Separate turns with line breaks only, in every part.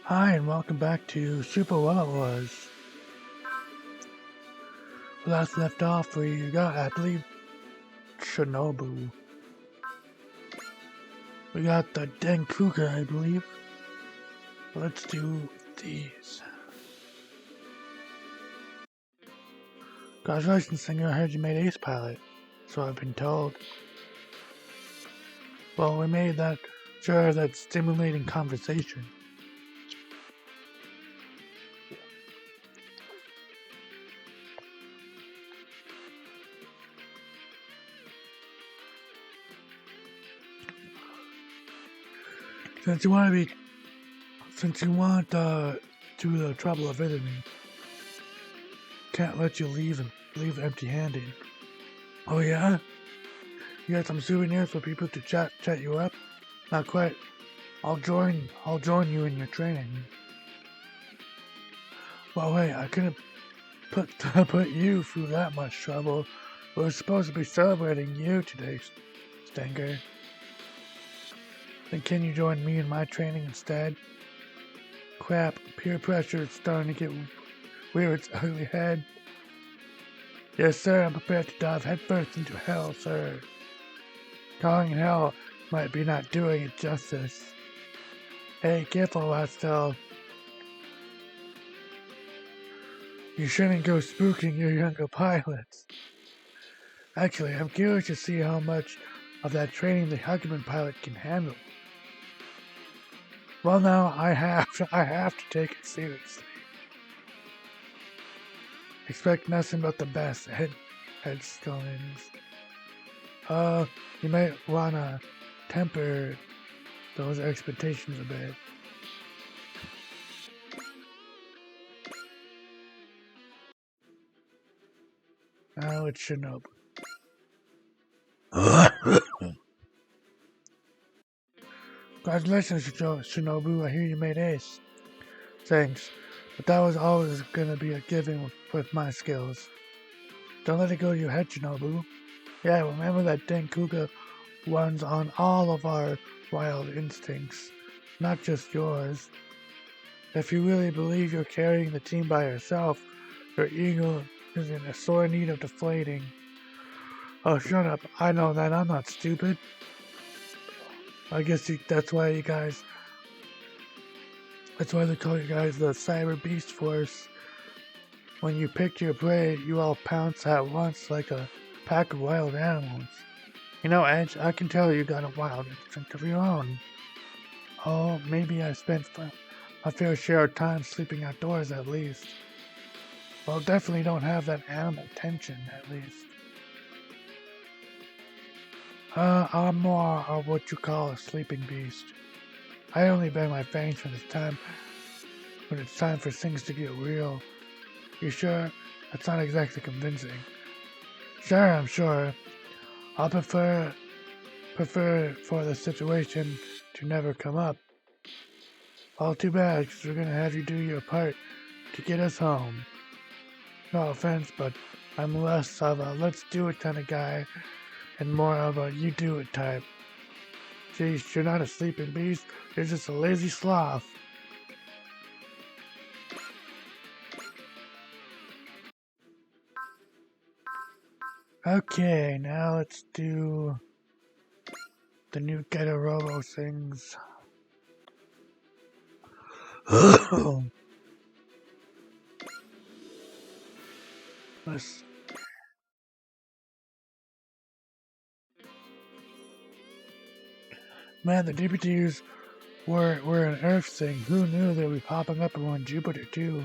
Hi, and welcome back to Super Well It Was. Last left off, we got, I believe, Shinobu. We got the Denkuka, I believe. Let's do these. Congratulations, singer. I heard you made Ace Pilot. So I've been told. Well, we made that stimulating conversation. Since you want to the trouble of visiting, can't let you leave empty-handed. Oh yeah? You got some souvenirs for people to chat you up? Not quite. I'll join you in your training. Well, wait, I couldn't put you through that much trouble. We're supposed to be celebrating you today, Stenger. Then can you join me in my training instead? Crap, peer pressure is starting to get rear its ugly head. Yes, sir, I'm prepared to dive headfirst into hell, sir. Calling it hell might be not doing it justice. Hey, careful, Rastel. You shouldn't go spooking your younger pilots. Actually, I'm curious to see how much of that training the Huckman pilot can handle. Well, now I have to take it seriously. Expect nothing but the best, headscones. You might wanna temper those expectations a bit. Now it's Shinobu. Congratulations, Shinobu. I hear you made Ace. Thanks, but that was always gonna be a given with my skills. Don't let it go to your head, Shinobu. Yeah, remember that Denkuga runs on all of our wild instincts, not just yours. If you really believe you're carrying the team by yourself, your ego is in a sore need of deflating. Oh, shut up. I know that. I'm not stupid. I guess that's why they call you guys the Cyber Beast Force. When you pick your prey, you all pounce at once like a pack of wild animals. You know, Edge, I can tell you got a wild instinct of your own. Oh, maybe I spent a fair share of time sleeping outdoors at least. Well, definitely don't have that animal tension at least. I'm more of what you call a sleeping beast. I only bang my fangs when it's time for things to get real. You sure? That's not exactly convincing. Sure, I'm sure. I'll prefer for the situation to never come up. All too bad, because we're gonna have you do your part to get us home. No offense, but I'm less of a let's do it kind of guy and more of a you do it type. Geez, you're not a sleeping beast, you're just a lazy sloth. Okay, now let's do the new Ghetto Robo things. Let's... Man, the DPTs were an Earth thing. Who knew they'd be popping up on Jupiter too?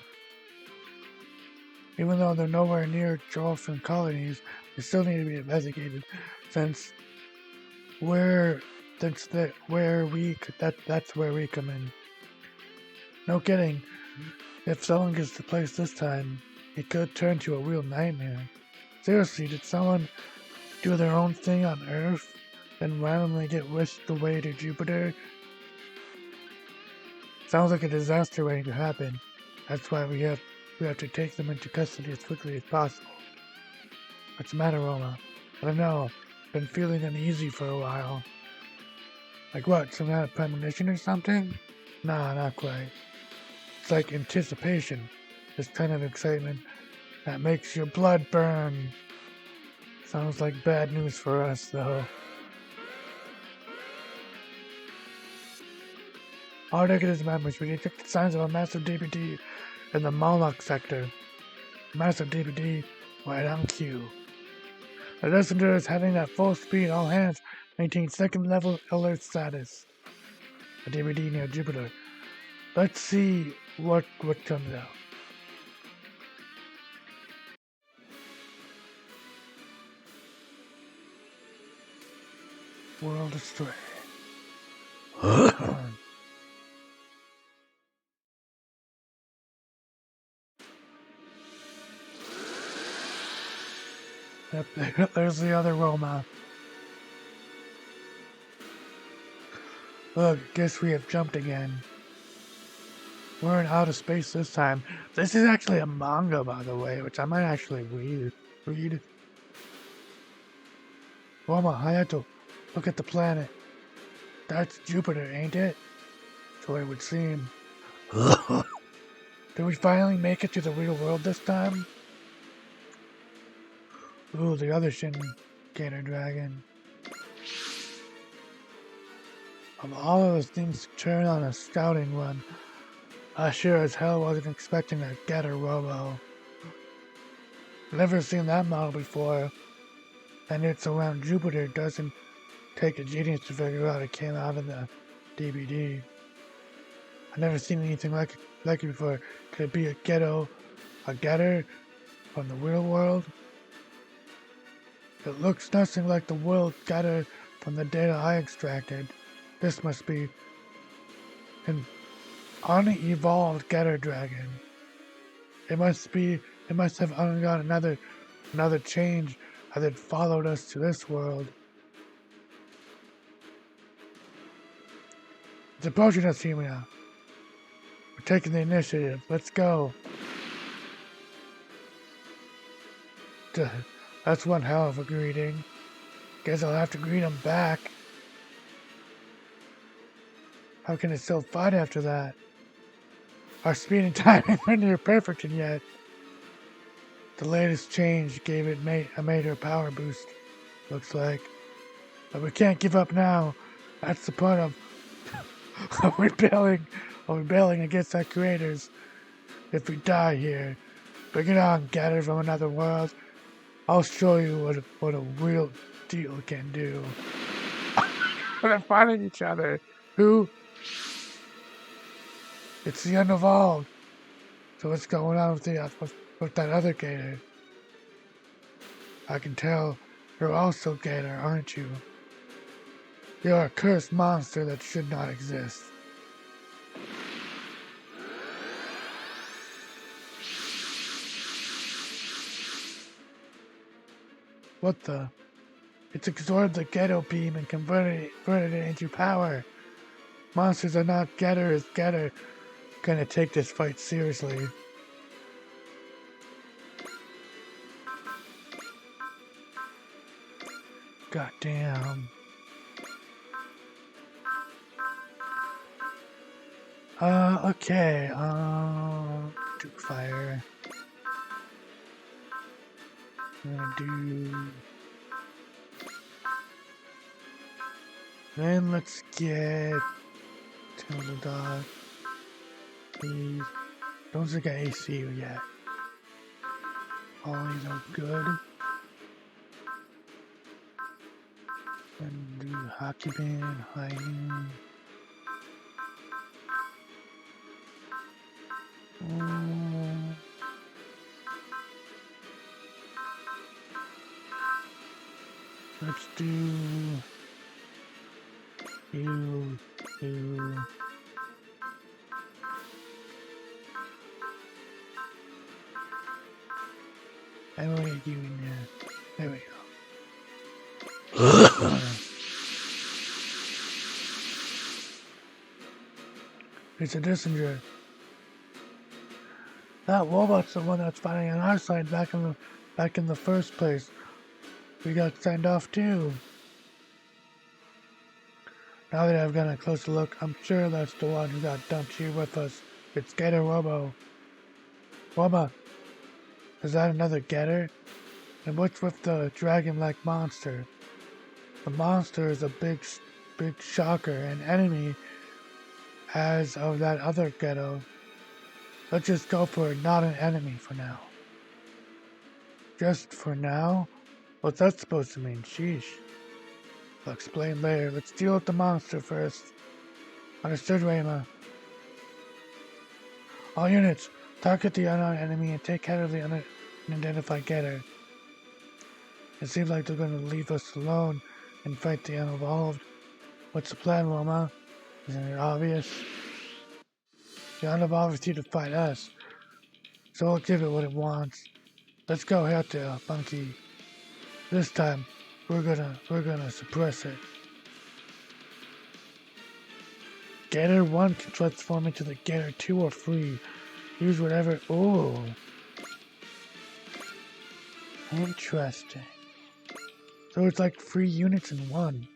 Even though they're nowhere near Jolfin colonies, they still need to be investigated since that's where we come in. No kidding. If someone gets the place this time, it could turn to a real nightmare. Seriously, did someone do their own thing on Earth, then randomly get whisked away to Jupiter? Sounds like a disaster waiting to happen. That's why we have to take them into custody as quickly as possible. What's the matter, Roma? I don't know. Been feeling uneasy for a while. Like what, some kind of premonition or something? Nah, not quite. It's like anticipation, this kind of excitement that makes your blood burn. Sounds like bad news for us, though. All negative members, we detected signs of a massive DPD in the Moloch sector. Massive DPD right on cue. The messenger is heading at full speed. All hands maintain second level alert status. A DPD near Jupiter. Let's see what comes out. World astray. Yep, there's the other Roma. Look, guess we have jumped again. We're in outer space this time. This is actually a manga, by the way, which I might actually read. Roma, Hayato, look at the planet. That's Jupiter, ain't it? So it would seem. Did we finally make it to the real world this time? Ooh, the other Shin Gator Dragon. Of all of the things to turn on a scouting run, I sure as hell wasn't expecting a Gator Robo. Never seen that model before, and it's around Jupiter. Doesn't take a genius to figure out it came out of the DVD. I've never seen anything like it before. Could it be a Gator from the real world? It looks nothing like the world Gator from the data I extracted. This must be an unevolved Gator Dragon. It must have undergone another change as it followed us to this world. It's approaching us, Himia. We're taking the initiative. Let's go. That's one hell of a greeting. Guess I'll have to greet him back. How can it still fight after that? Our speed and timing aren't near perfect yet. The latest change gave it a major power boost, looks like. But we can't give up now. That's the point of rebelling against our creators. If we die here, bring it on, Gator from another world. I'll show you what a real deal can do. They're fighting each other. Who? It's the unevolved. So what's going on with that other Gator? I can tell you're also Gator, aren't you? You're a cursed monster that should not exist. What the? It's absorbed the Gator beam and converted it into power. Monsters are not Gator is Gator. Gonna take this fight seriously. Goddamn. Okay. Duke Fire. I'm gonna do. Then let's get Terrible Dog. Please. Don't think I AC you yet. All these are good. And do Hockey Band, High Noon. Let's do you. I want to get you in there. There we go. It's a Dissenger. That robot's the one that's fighting on our side back in the first place. We got signed off too. Now that I've got a closer look, I'm sure that's the one who got dumped here with us It's Getter Robo. Robo, is that another Getter? And what's with the dragon-like monster? The monster is a big shocker, an enemy as of that other ghetto. Let's just go for not an enemy for now. Just for now? What's that supposed to mean? Sheesh. I'll explain later. Let's deal with the monster first. Understood, Rayma. All units, target the unknown enemy and take care of the unidentified getter. It seems like they're going to leave us alone and fight the unevolved. What's the plan, Roma? Isn't it obvious? The unevolved is here to fight us, so we'll give it what it wants. Let's go out there, Bunky. This time, we're gonna suppress it. Getter 1 can transform into the Getter 2 or 3. Use whatever. Oh. Interesting. So it's like 3 units in 1.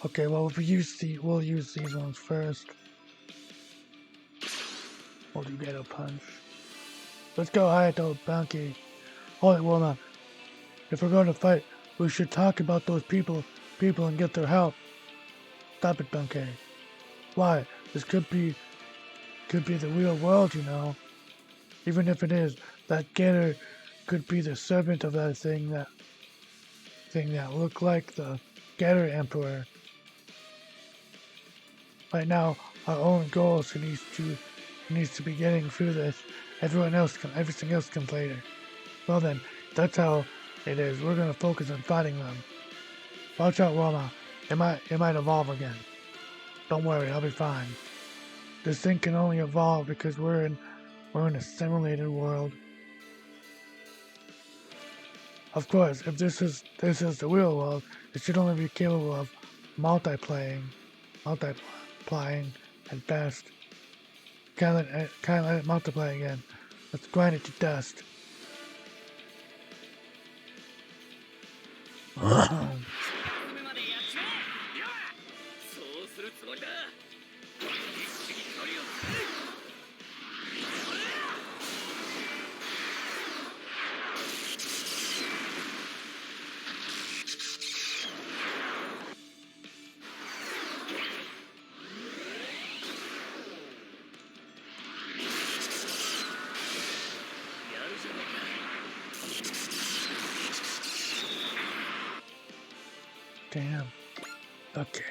Okay, well we'll use these ones first. We'll do Getter Punch. Let's go Hayato, Bunky. Hold it, woman. If we're going to fight, we should talk about those people and get their help. Stop it, Bunky. Why? This could be the real world, you know. Even if it is, that Getter could be the servant of that thing that looked like the Getter Emperor. Right now, our own goals needs to be getting through this. Everything else comes later. Well then, that's how it is. We're gonna focus on fighting them. Watch out, Roma. It might evolve again. Don't worry, I'll be fine. This thing can only evolve because we're in a simulated world. Of course, if this is the real world, it should only be capable of multiplying at best. Can't let it multiply again. Let's grind it to dust. Damn. Okay.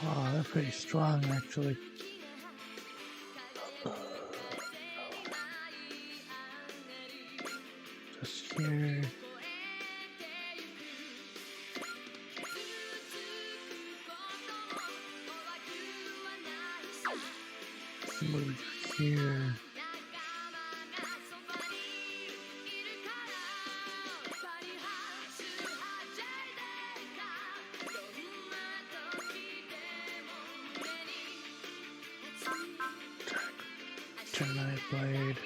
Oh, they're pretty strong, actually. Just here. Move here. Terminate blade.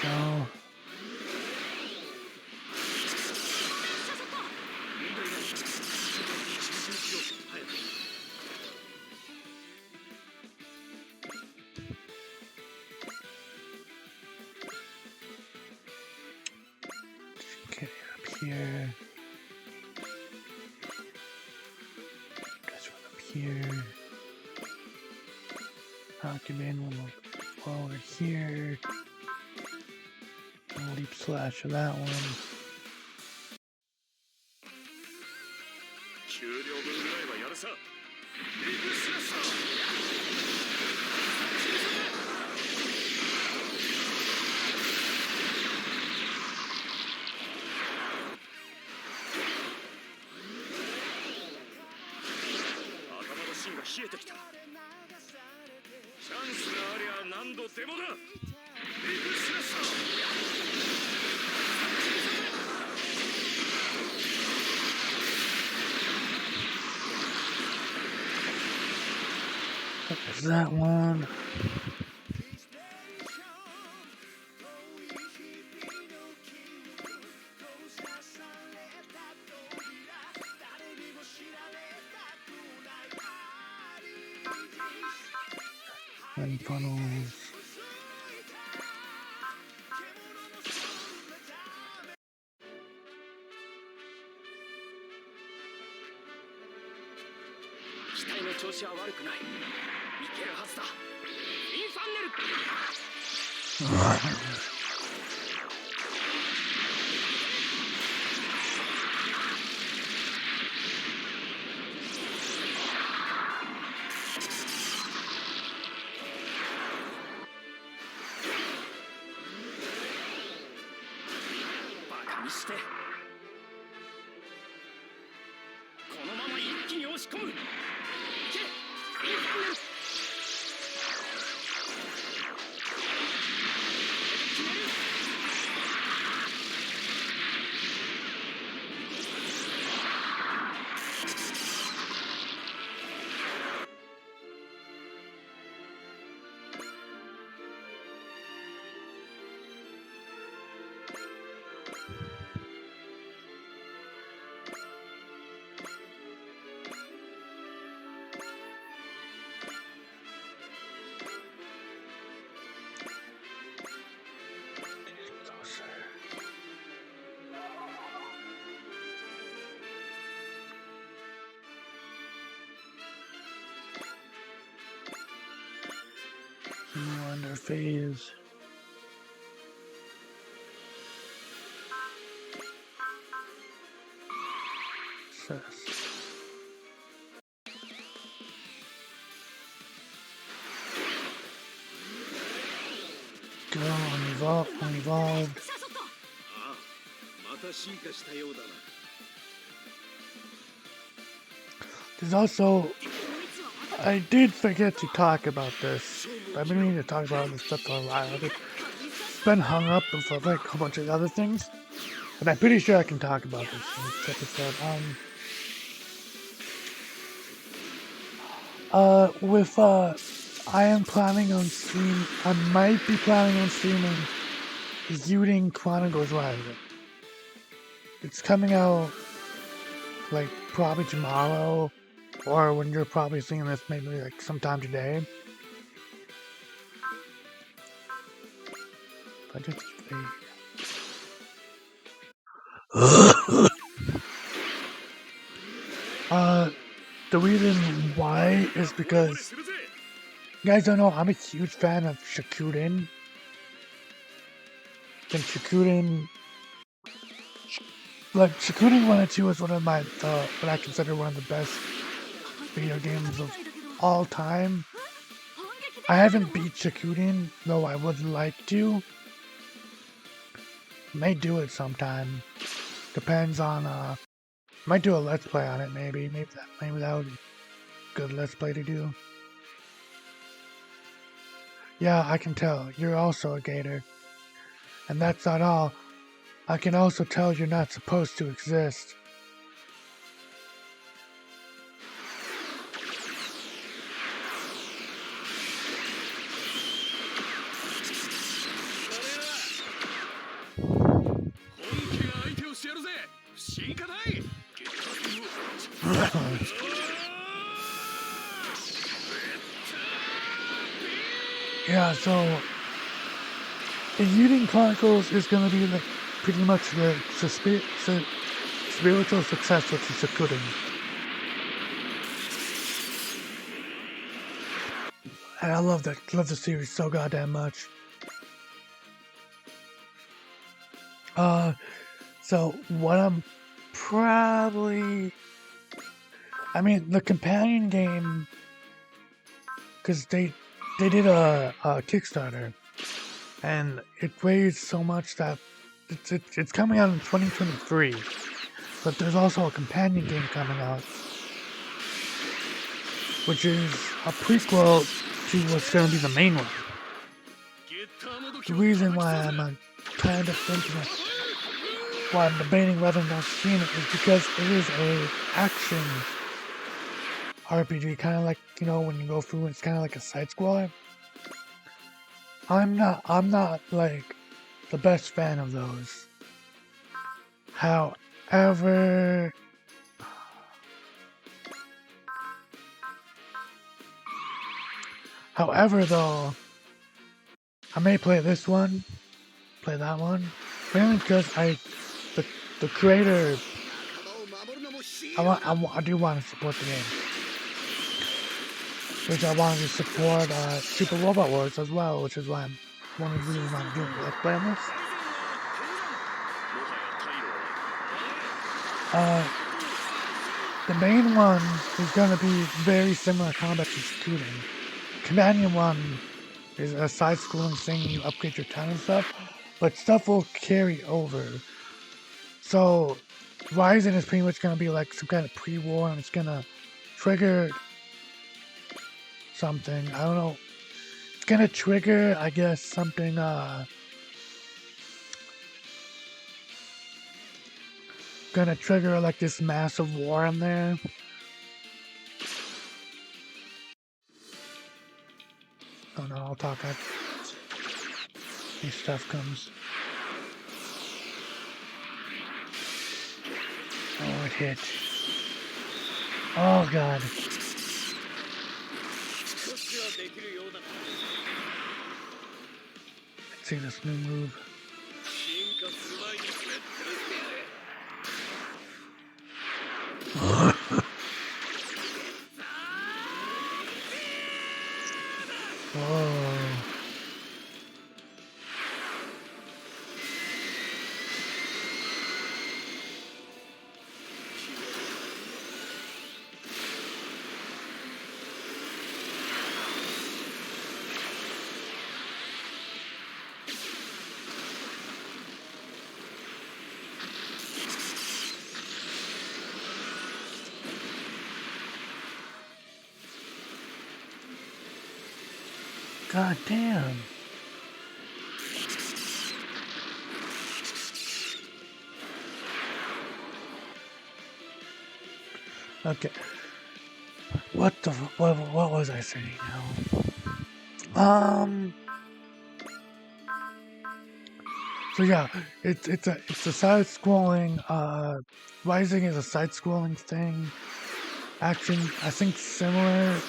No. here. Guys run up here. Document will move over here. Leap slash of that one. There's that one. And funnels. Under phase. Go unevolved. There's also, I did forget to talk about this. I've been meaning to talk about this stuff for a while. I've been hung up for like a whole bunch of other things, but I'm pretty sure I can talk about this in this episode. I am planning on I might be planning on streaming Zooting Chronicles Rising. It's coming out like probably tomorrow, or when you're probably seeing this, maybe like sometime today. I just the reason why is because you guys don't know, I'm a huge fan of Shippuden. And Shippuden 1 and 2 is one of my, what I consider one of the best video games of all time. I haven't beat Shippuden, though I would like to. May do it sometime. Depends on, might do a let's play on it, maybe that would be a good let's play to do. Yeah, I can tell, you're also a gator. And that's not all. I can also tell you're not supposed to exist. Yeah, so the Zooting Chronicles is gonna be like pretty much the spiritual success with the Sakuden. And I love the series so goddamn much. So what I'm probably, I mean, the companion game, because they did a Kickstarter, and it raised so much that it's coming out in 2023. But there's also a companion game coming out, which is a prequel to what's going to be the main one. The reason why I'm kind of thinking of, why I'm debating whether or not seeing it is because it is a action RPG, kind of like, you know, when you go through, it's kind of like a side scroller. I'm not like the best fan of those. However, though, I may play this one, play that one, mainly because the creator, I do want to support the game, which I wanted to support Super Robot Wars as well, which is why one of the reasons I'm doing Let's Play on this. The main one is going to be very similar combat to Shooting. Companion one is a side-scrolling thing, you upgrade your town and stuff, but stuff will carry over. So, Rising is pretty much going to be like some kind of pre-war, and it's going to trigger something. I don't know. It's going to trigger, I guess, something, going to trigger like this massive war in there. Oh no, I'll talk after this stuff comes. Oh, it hit. Oh god. Let's see this new move. God damn. Okay. What was I saying now? So yeah, it's a side-scrolling. Rising is a side-scrolling thing. Action, I think, similar.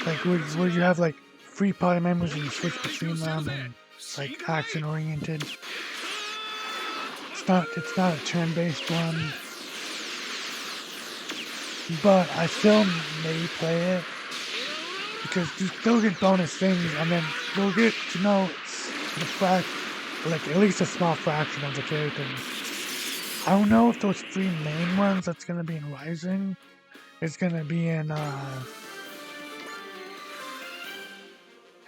Like where you have like 3 party members and you switch between them, and it's like action-oriented. It's not a turn-based one, but I still may play it because you still get bonus things, and then you'll get to know like at least a small fraction of the characters. I don't know if those 3 main ones that's gonna be in Rising is gonna be in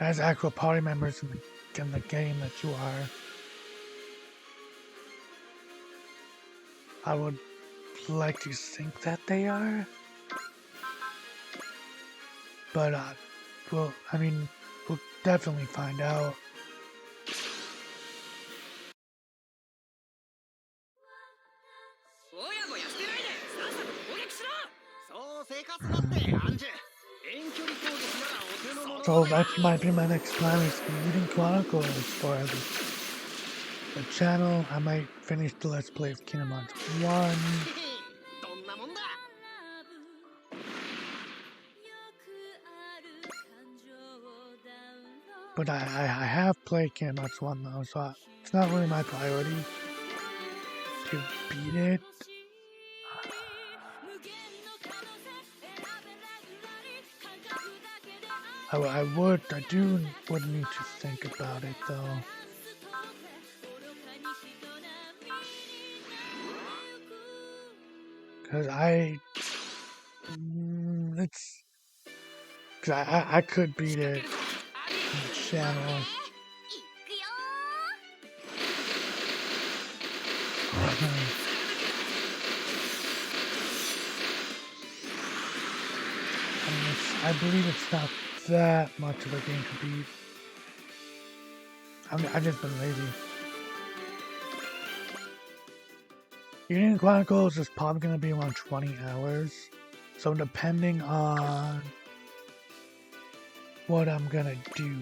as actual party members in the game that you are. I would like to think that they are, but well, I mean, we'll definitely find out. So that might be my next plan, is reading Chronicles for the channel. I might finish the Let's Play of Kingdom Hearts 1. But I have played Kingdom Hearts 1 though, so it's not really my priority to beat it. I would need to think about it though. Cause I could beat it on the channel. I believe it's not that much of a game to beat. I've just been lazy. Union Chronicles is probably going to be around 20 hours. So depending on what I'm going to do,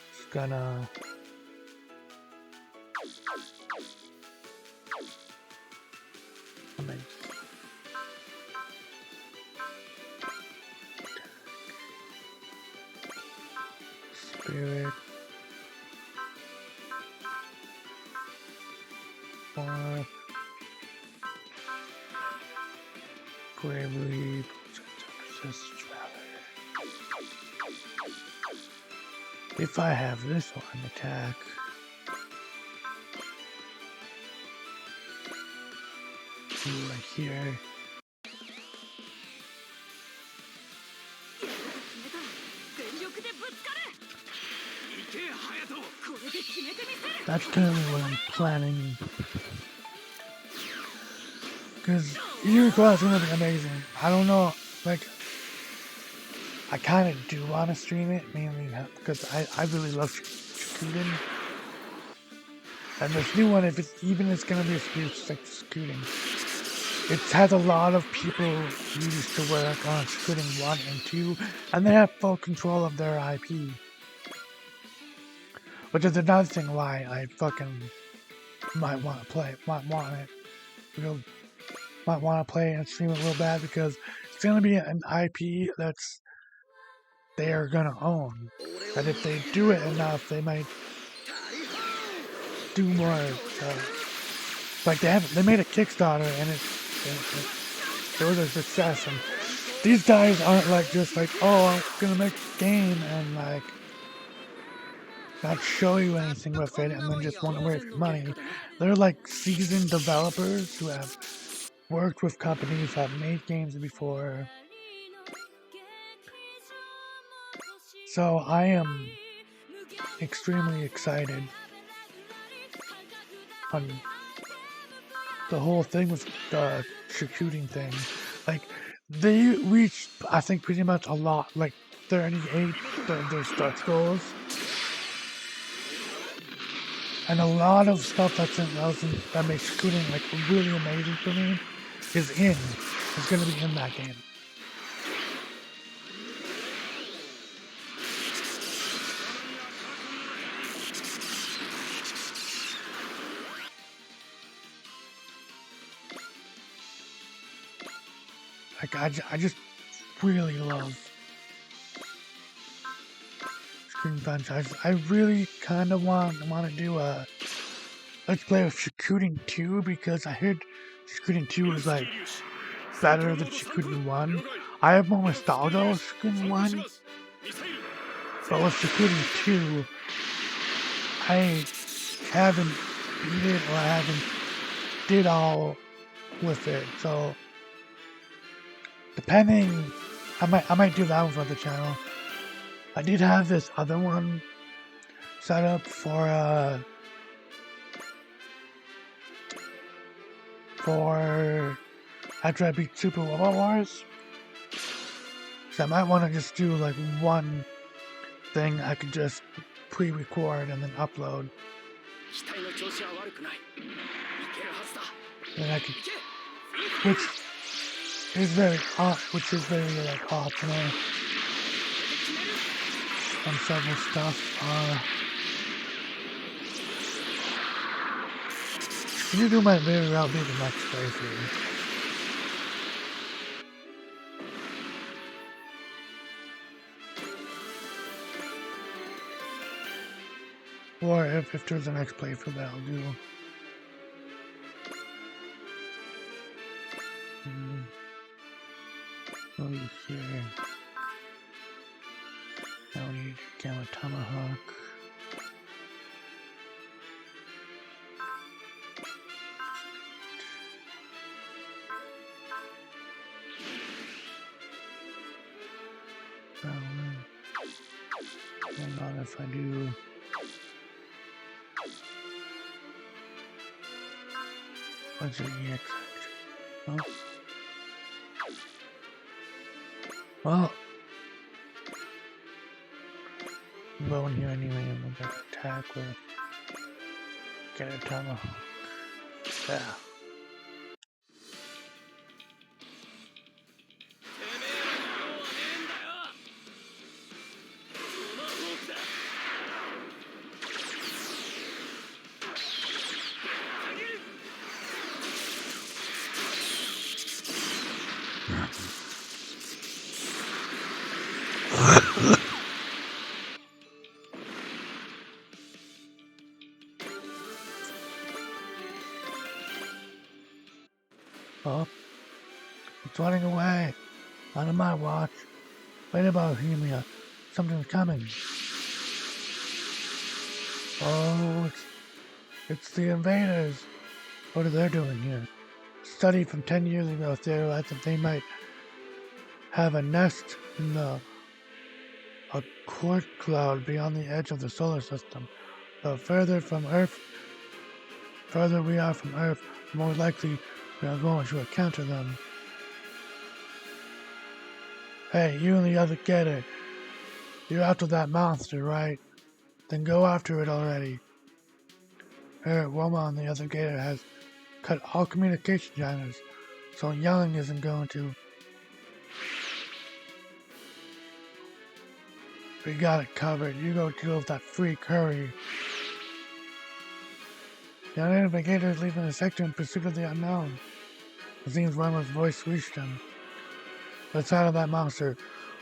it's gonna... Spirit. Bravery. If I have this one, attack. Right here. That's currently what I'm planning. Because Union Chronicles is going to be amazing. I don't know, like, I kind of do want to stream it, mainly because I really love Shikuden. And this new one, if it's even it's going to be a Shikuden. It has a lot of people who used to work on Shikuden 1 and 2, and they have full control of their IP. Which is another thing why I fucking might want to play it, might want to play and stream it real bad, because it's going to be an IP that's they're going to own. That if they do it enough, they might do more. Like they made a Kickstarter and it was a success. And these guys aren't like just like, oh, I'm going to make a game and like not show you anything with it and then just want to waste your money. They're like seasoned developers who have worked with companies, have made games before. So I am extremely excited on the whole thing with the shooting thing. Like, they reached, I think, pretty much a lot, like 38 of their stretch goals. And a lot of stuff that makes shooting like really amazing for me is going to be in that game. Like, I just really love Shikuden franchise. I really kind of want to do a Let's Play with Shikuden 2, because I heard Shikuden 2 is like better than Shikuden 1. I have more nostalgia with Shikuden 1, but with Shikuden 2, I haven't beat it, or I haven't did all with it, so depending, I might do that one for the channel. I did have this other one set up for after I beat Super Robot Wars. So I might want to just do like one thing I could just pre-record and then upload. And I could, which is very like optional on several stuff. You do my very well be the next playthrough. Or if there's a next playthrough that I'll do. What do you here? Now we need Gamma Tomahawk. Hold on, if I do. What's your EX? Oh. Well, I'm going here anyway, and we're gonna attack with get a tomahawk. Yeah. Oh, it's running away. Not on my watch. Wait about Bohemia. Something's coming. Oh, it's the invaders. What are they doing here? A study from 10 years ago theorized that they might have a nest in a quark cloud beyond the edge of the solar system. The further we are from Earth, the more likely we are going to encounter them. Hey, you and the other getter. You're after that monster, right? Then go after it already. Roma and the other gator has cut all communication channels, so yelling isn't going to. We got it covered. You go deal with that freak, hurry. The unidentified gator is leaving the sector in pursuit of the unknown. It seems Roma's voice reached him. Let's out of that monster.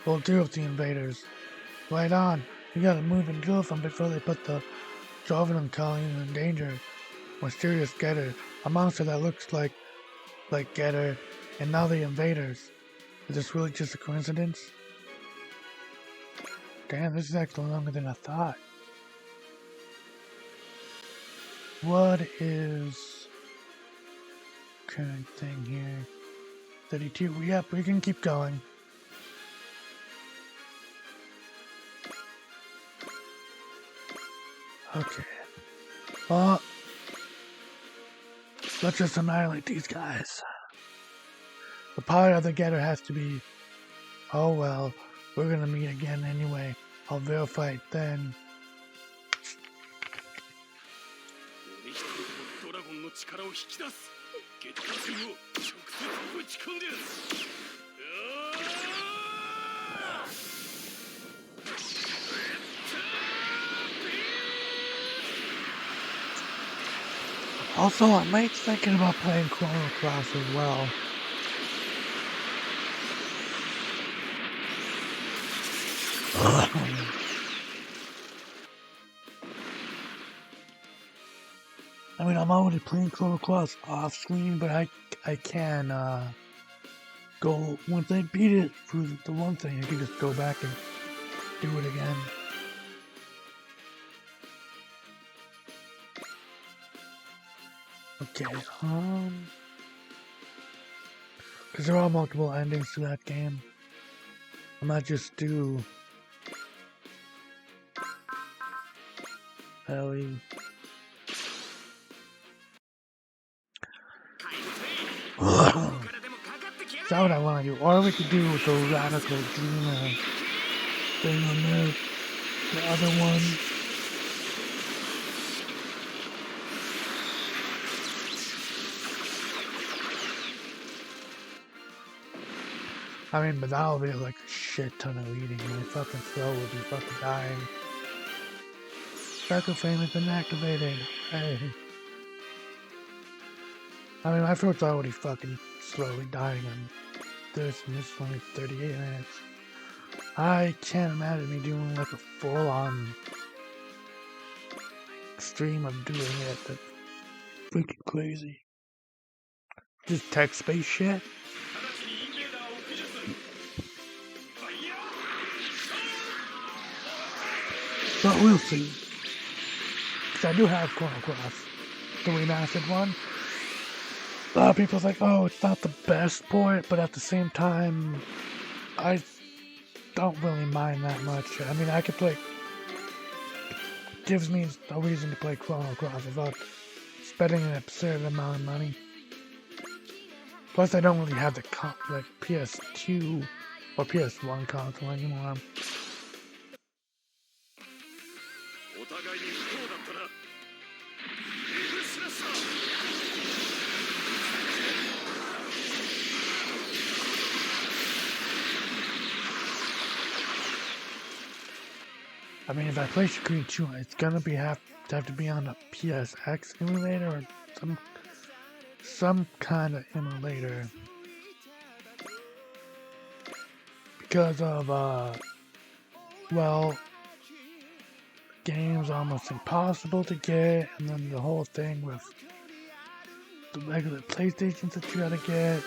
We'll deal with the invaders. Right on. We gotta move and deal with them before they put the Jovenum colony in danger. Mysterious getter. A monster that looks like getter. And now the invaders. Is this really just a coincidence? Damn, this is actually longer than I thought. What is current thing here? 32. Yep, we can keep going. Okay. Well, let's just annihilate these guys. The power of the getter has to be. Oh well, we're gonna meet again anyway. I'll verify it then. Also, I might thinking about playing Chrono Cross as well. I mean, I'm already playing Chrono Cross off screen, but I can go once I beat it through the one thing. I can just go back and do it again. Okay, because there are multiple endings to that game. I might just do Ellie. That's what I want to do. Or we could do the radical demon thing on the other one. I mean, but that'll be like a shit ton of eating. My fucking throat will be fucking dying. Circle frame has been activated. Hey. I mean, my throat's already fucking slowly dying on this, and this is only 38 minutes. I can't imagine me doing like a full-on extreme of doing it that's freaking crazy. Just text-based shit. But we'll see. Because I do have Chrono Cross, the remastered one. A lot of people's like, oh, it's not the best port, but at the same time, I don't really mind that much. I mean, I could play. Gives me a reason to play Chrono Cross without spending an absurd amount of money. Plus, I don't really have the PS2 or PS1 console anymore. I mean, if I play Shikari 2, it's gonna have to be on a PSX emulator or some kind of emulator because of well, game's almost impossible to get, and then the whole thing with the regular PlayStations that you gotta get.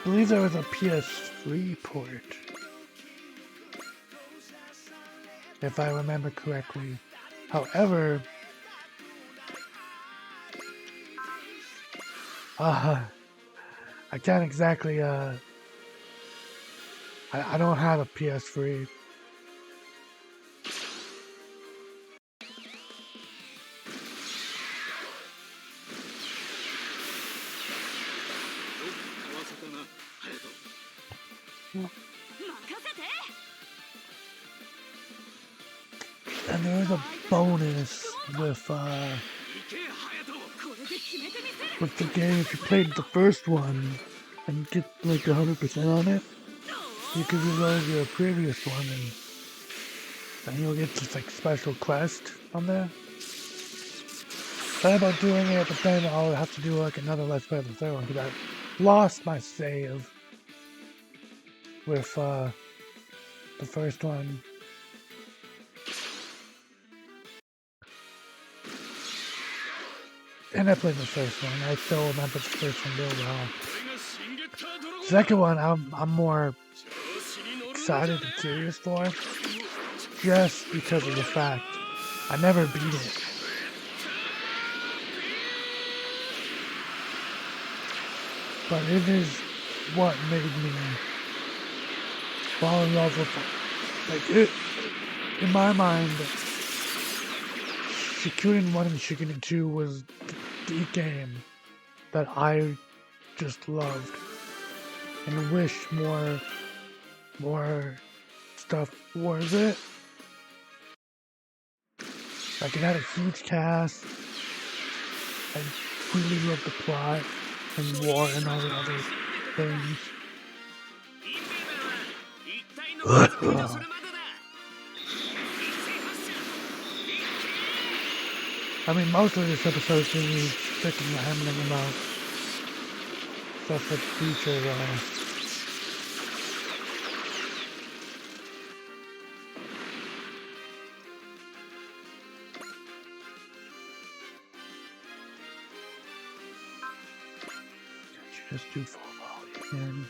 I believe there was a PS3 port, if I remember correctly. However, I can't exactly, I don't have a PS3. And there is a bonus with the game. If you played the first one and get like 100% on it, you can reload your previous one and you'll get this like special quest on there. Thought about doing it, but then I'll have to do like another Let's Play of the third one because I lost my save with the first one. And I played the first one. I still remember the first one real well. Second one, I'm more excited and curious for, just because of the fact I never beat it. But it is what made me fall in love with it. Like it, in my mind, Shikunin 1 and Shikunin 2 was the game that I just loved and wish more stuff was it. Like it had a huge cast. I really loved the plot and war and all the other things. I mean, most of this episode is me freaking rambling about stuff that features just do full volley again.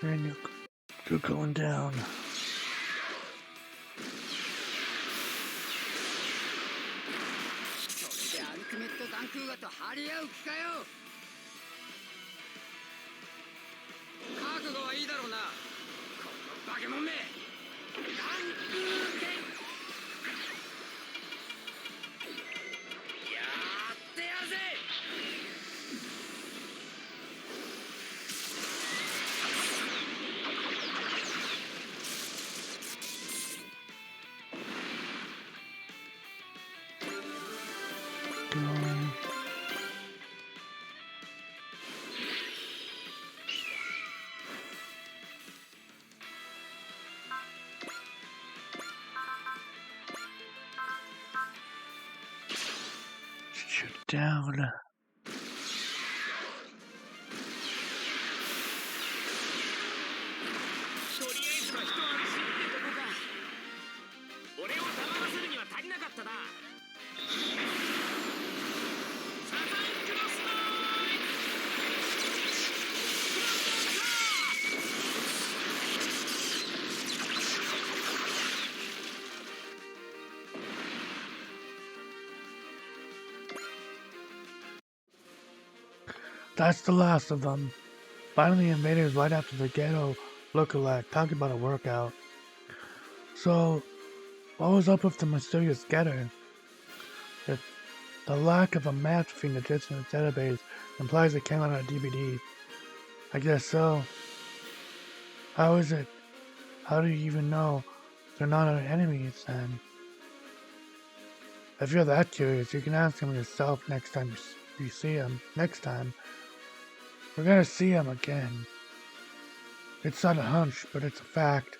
And you're going down. down. That's the last of them. Finally, invaders right after the ghetto lookalike talking about a workout. So, what was up with the mysterious getter? If the lack of a match between the digits in the database implies it came out on a DVD. I guess so. How is it? How do you even know they're not our enemies then? If you're that curious, you can ask him yourself next time you see him. Next time, we're gonna see him again. It's not a hunch, but it's a fact.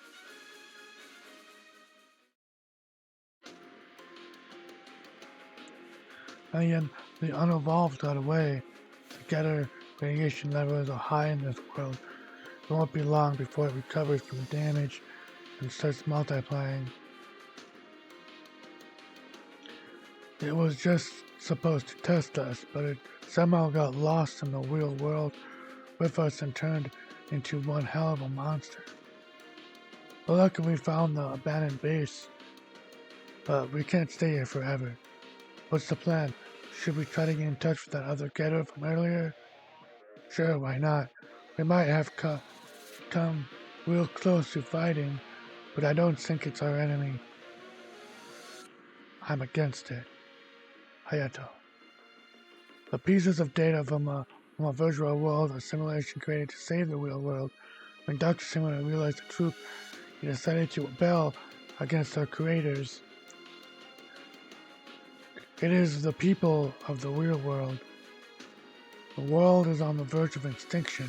And yet, the unevolved got away. The getter radiation levels are high in this world. It won't be long before it recovers from damage and starts multiplying. It was just supposed to test us, but it somehow got lost in the real world with us and turned into one hell of a monster. Well, luckily we found the abandoned base, but we can't stay here forever. What's the plan? Should we try to get in touch with that other getter from earlier? Sure, why not? We might have come real close to fighting, but I don't think it's our enemy. I'm against it. Hayato. The pieces of data from a virtual world or simulation created to save the real world. When Dr. Simula realized the truth, he decided to rebel against our creators. It is the people of the real world. The world is on the verge of extinction,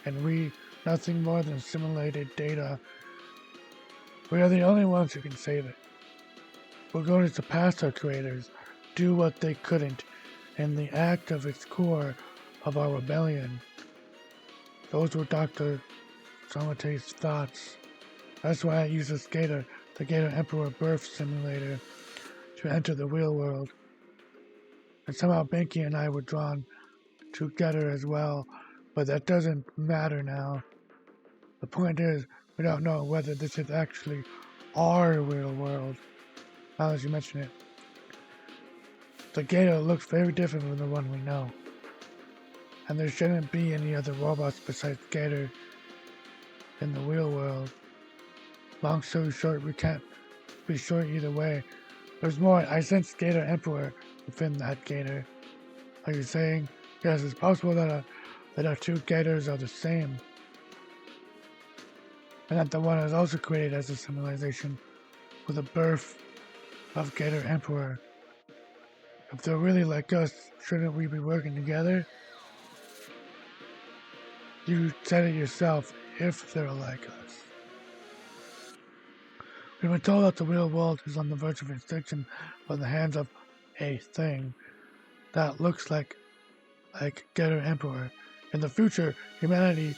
and we, nothing more than simulated data. We are the only ones who can save it. We're going to surpass our creators, do what they couldn't, in the act of its core of our rebellion. Those were Dr. Samate's thoughts. That's why I use this gator, the Gator Emperor birth simulator, to enter the real world. And somehow Binky and I were drawn together as well, but that doesn't matter now. The point is, we don't know whether this is actually our real world. Now that you mention it, the Gator looks very different from the one we know. And there shouldn't be any other robots besides Gator in the real world. Long story short, we can't be sure either way. There's more. I sense Gator Emperor within that Gator. Are you saying, yes, it's possible that our two Gators are the same, and that the one is also created as a civilization with the birth of Gator Emperor? If they're really like us, shouldn't we be working together? You said it yourself, if they're like us. We were told that the real world is on the verge of extinction by the hands of a thing that looks like Gator Emperor. In the future, humanity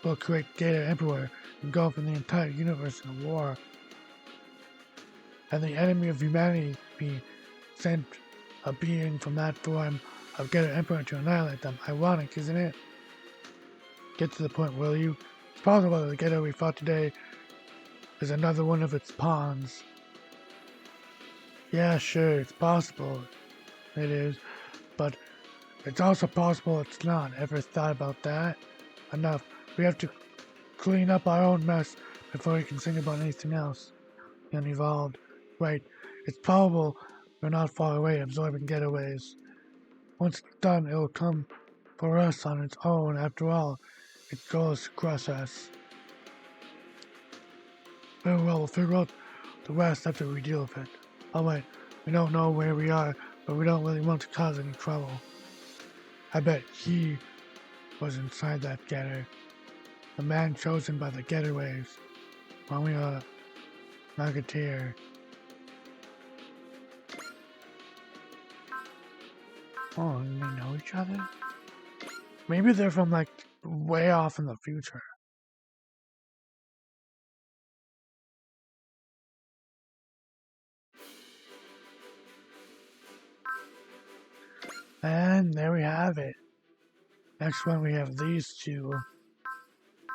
will create Gator Emperor, engulfing the entire universe in a war. And the enemy of humanity be sent a being from that form of Gator Emperor to annihilate them. Ironic, isn't it? Get to the point, will you? It's possible that the Gator we fought today is another one of its pawns. Yeah, sure, it's possible. It is. But it's also possible it's not. Ever thought about that? Enough. We have to clean up our own mess before we can think about anything else. Unevolved. Right. It's probable we're not far away absorbing getaways. Once it's done, it'll come for us on its own. After all, its goal is to crush us. Very well, we'll figure out the rest after we deal with it. Alright, we don't know where we are, but we don't really want to cause any trouble. I bet he was inside that getter. The man chosen by the getaways. Romeo Nagatir. Oh, and they know each other? Maybe they're from like way off in the future. And there we have it. Next one we have these two.